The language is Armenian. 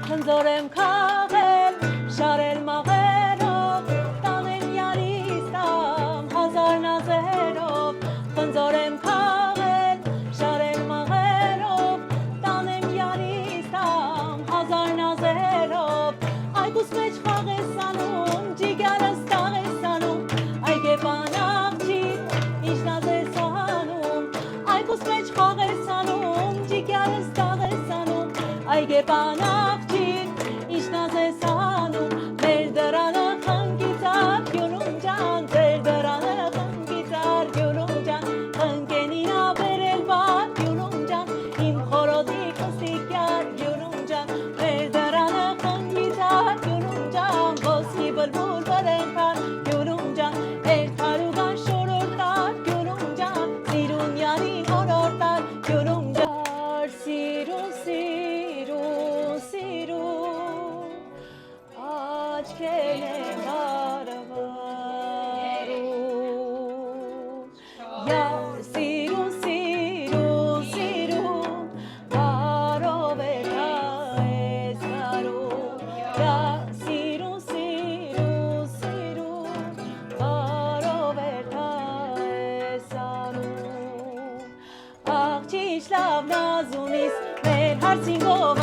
Խնձորեմ քաղել, շարել մաղերով, տանեմ յալիս տամ, հազար նազերով, խնձորեմ քաղել, շարել մաղերով, տանեմ յալիս տամ, հազար նազերով, այգուս մեջ խաղ ես անում, ջիգարս տաղ ես անում, այգեպան աղջիկ, ինչ նազ ես անում, այգուս մեջ խաղ ես անում, ջիգարս տաղ ես անում, այգեպան աղջիկ, ինչ նազ ես անում, մեր դրանը խնգիծար գյուրում ջան, ձեր դրանը խնգիծար գյուրում ջան, խնկենին աբերել բար գյուրում ջան, իմ խորոդի կստիկյար գյուրում ջան, մեր դրանը խնգիծար գյուրում ջան, ոսի բլբուլ բրենքար գյուրում ջան, մեր թարուգան շորորտար գյուրում ջան, սիրուն յանին օրորտար գյուրում ջան, սիրուն սիրուն սիրուն աչքեր են բարվարում, յար սիրուն սիրուն սիրուն բարով է կայես կարում, յար սիրուն սիրուն սիրուն բարով է կայես արում, աղջիչ լավ նազունիս մեր հարցինգով